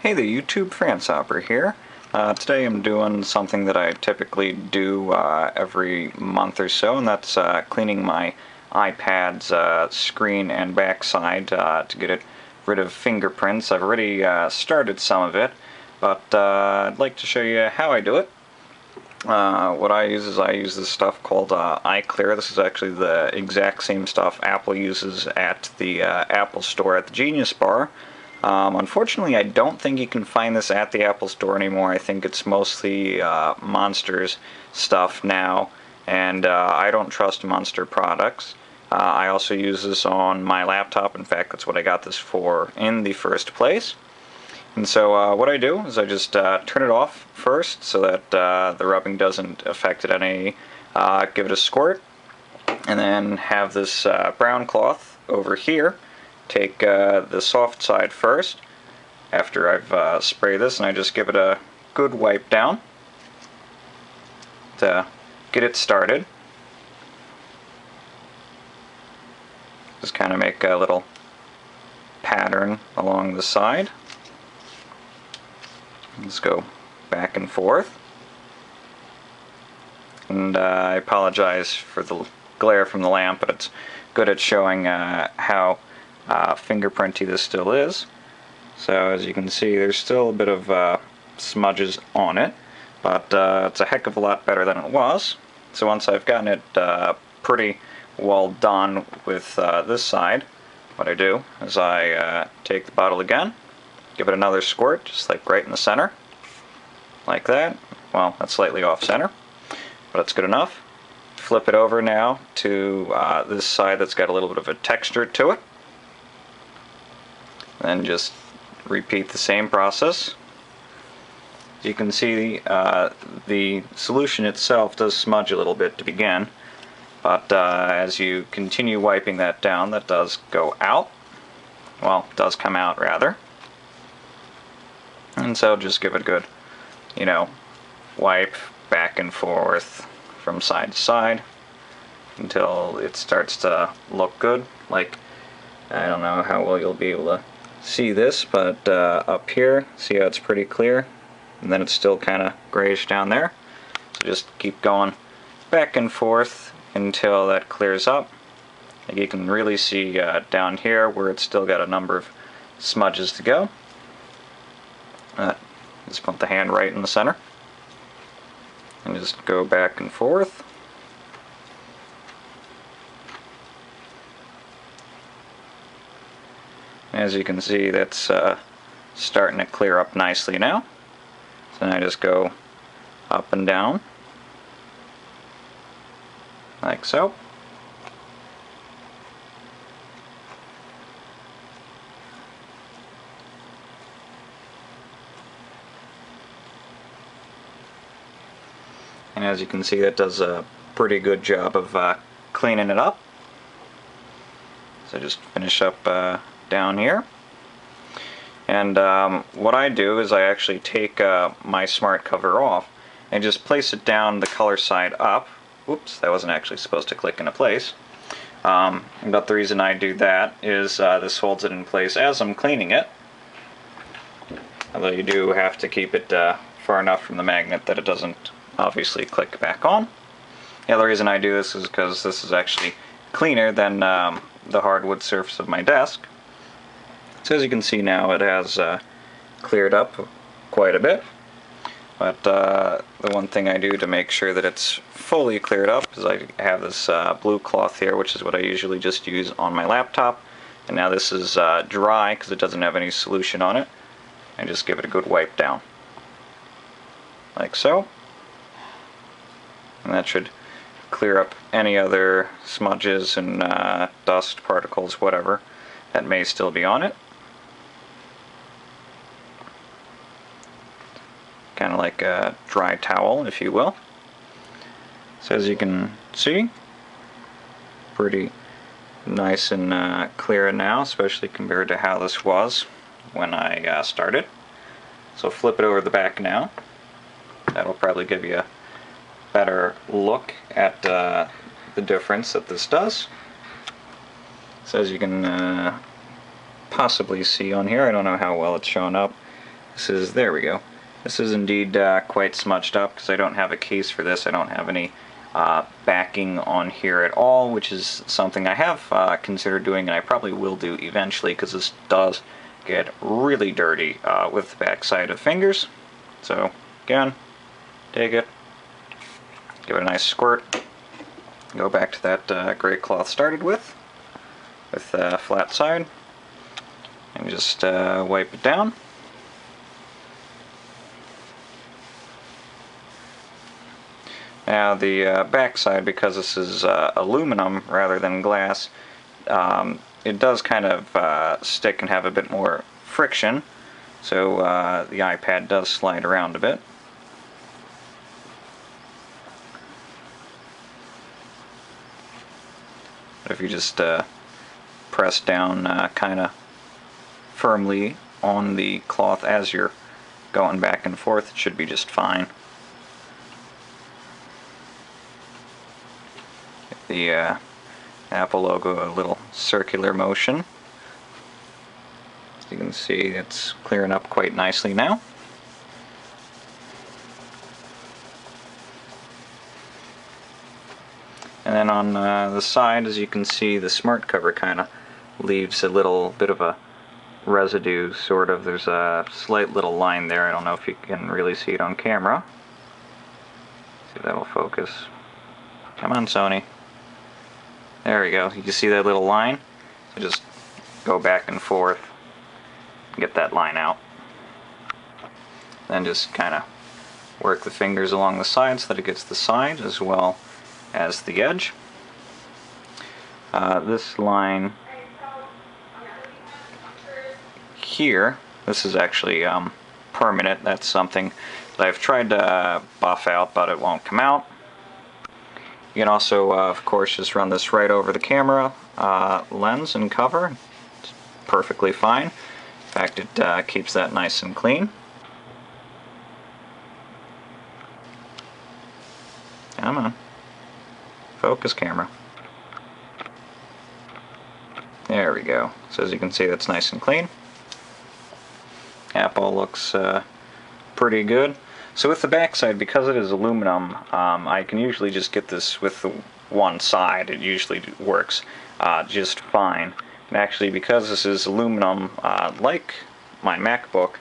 Hey there YouTube, Franshopper here. Today I'm doing something that I typically do every month or so, and that's cleaning my iPad's screen and backside to get it rid of fingerprints. I've already started some of it, but I'd like to show you how I do it. What I use is I use this stuff called iKlear. This is actually the exact same stuff Apple uses at the Apple Store at the Genius Bar. Unfortunately, I don't think you can find this at the Apple Store anymore. I think it's mostly Monster's stuff now, and I don't trust Monster products. I also use this on my laptop. In fact, that's what I got this for in the first place. And so what I do is I just turn it off first so that the rubbing doesn't affect it any. Give it a squirt, and then have this brown cloth over here. Take the soft side first after I've sprayed this, and I just give it a good wipe down to get it started. Just kind of make a little pattern along the side. Let's go back and forth. And I apologize for the glare from the lamp, but it's good at showing how fingerprinty this still is. So as you can see, there's still a bit of smudges on it, but it's a heck of a lot better than it was. So once I've gotten it pretty well done with this side, what I do is I take the bottle again, give it another squirt, just like right in the center, like that. Well, that's slightly off center, but it's good enough. Flip it over now to this side that's got a little bit of a texture to it. Then just repeat the same process. As you can see, the solution itself does smudge a little bit to begin, but as you continue wiping that down, that does go out. Well, does come out rather. And so just give it a good, wipe back and forth from side to side until it starts to look good. Like, I don't know how well you'll be able to see this, but up here, see how it's pretty clear, and then it's still kind of grayish down there. So just keep going back and forth until that clears up. Like you can really see down here where it's still got a number of smudges to go. Just put the hand right in the center and just go back and forth. As you can see, that's starting to clear up nicely now. So now I just go up and down, like so. And as you can see, that does a pretty good job of cleaning it up. So just finish up down here, and what I do is I actually take my smart cover off and just place it down the color side up. Oops, that wasn't actually supposed to click into place. But the reason I do that is this holds it in place as I'm cleaning it, although you do have to keep it far enough from the magnet that it doesn't obviously click back on. The other reason I do this is because this is actually cleaner than the hardwood surface of my desk. So as you can see now, it has cleared up quite a bit, but the one thing I do to make sure that it's fully cleared up is I have this blue cloth here, which is what I usually just use on my laptop, and now this is dry because it doesn't have any solution on it, and just give it a good wipe down, like so, and that should clear up any other smudges and dust particles, whatever, that may still be on it. Kind of like a dry towel, if you will. So as you can see, pretty nice and clear now, especially compared to how this was when I started. So flip it over the back now. That'll probably give you a better look at the difference that this does. So as you can possibly see on here, I don't know how well it's shown up, There we go. This is indeed quite smudged up because I don't have a case for this. I don't have any backing on here at all, which is something I have considered doing, and I probably will do eventually, because this does get really dirty with the back side of fingers. So again, take it, give it a nice squirt, go back to that gray cloth started with flat side, and just wipe it down. Now the back side, because this is aluminum rather than glass, it does kind of stick and have a bit more friction, so the iPad does slide around a bit. But if you just press down kind of firmly on the cloth as you're going back and forth, it should be just fine. The Apple logo a little circular motion. As you can see, it's clearing up quite nicely now. And then on the side, as you can see, the smart cover kind of leaves a little bit of a residue, sort of. There's a slight little line there. I don't know if you can really see it on camera. See if that'll focus. Come on, Sony. There we go. You can see that little line? So just go back and forth and get that line out. Then just kind of work the fingers along the side so that it gets the side as well as the edge. This line here, this is actually permanent. That's something that I've tried to buff out, but it won't come out. You can also, of course, just run this right over the camera lens and cover. It's perfectly fine. In fact, it keeps that nice and clean. Come on. Focus, camera. There we go. So as you can see, that's nice and clean. Apple looks pretty good. So with the back side, because it is aluminum, I can usually just get this with the one side. It usually works just fine. And actually, because this is aluminum, like my MacBook,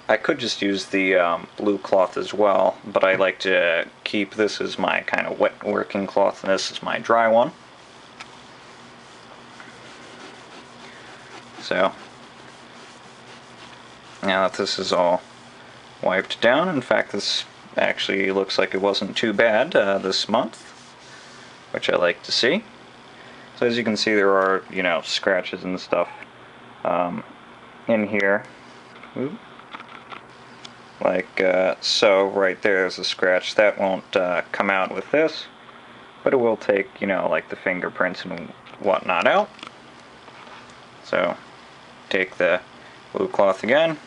I could just use the blue cloth as well, but I like to keep this as my kind of wet working cloth, and this is my dry one. So, now that this is all wiped down, in fact this actually looks like it wasn't too bad this month, which I like to see. So as you can see, there are, you know, scratches and stuff in here. Ooh. Like so. Right there's a scratch. That won't come out with this, but it will take, you know, like the fingerprints and whatnot out. So take the blue cloth again,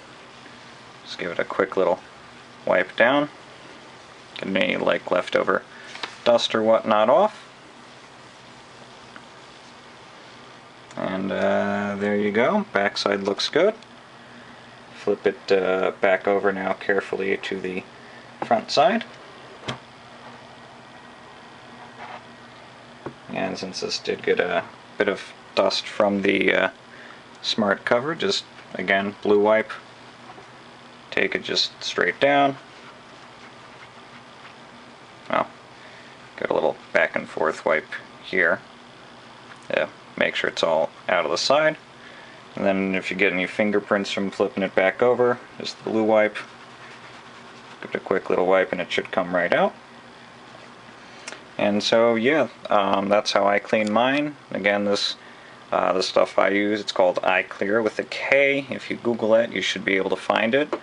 just give it a quick little wipe down, get any like leftover dust or whatnot off, and there you go. Backside looks good. Flip it back over now carefully to the front side. And since this did get a bit of dust from the smart cover, just again blue wipe, take it just straight down. Well, got a little back and forth wipe here. Yeah, make sure it's all out of the side. And then if you get any fingerprints from flipping it back over, just the blue wipe, give it a quick little wipe and it should come right out. And so yeah, that's how I clean mine. Again, this the stuff I use, it's called iKlear with a K. If you Google it, you should be able to find it.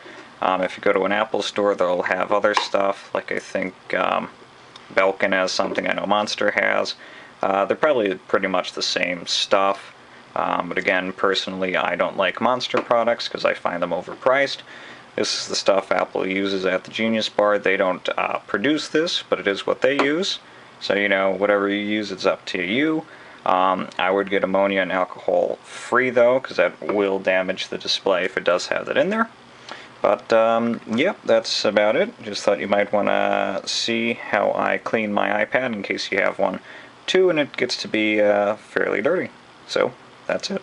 If you go to an Apple store, they'll have other stuff, like I think Belkin has something, I know Monster has. They're probably pretty much the same stuff. But again, personally, I don't like Monster products because I find them overpriced. This is the stuff Apple uses at the Genius Bar. They don't produce this, but it is what they use. So, you know, whatever you use, it's up to you. I would get ammonia and alcohol free, though, because that will damage the display if it does have that in there. But, yep, that's about it. Just thought you might want to see how I clean my iPad in case you have one too and it gets to be fairly dirty. So, that's it.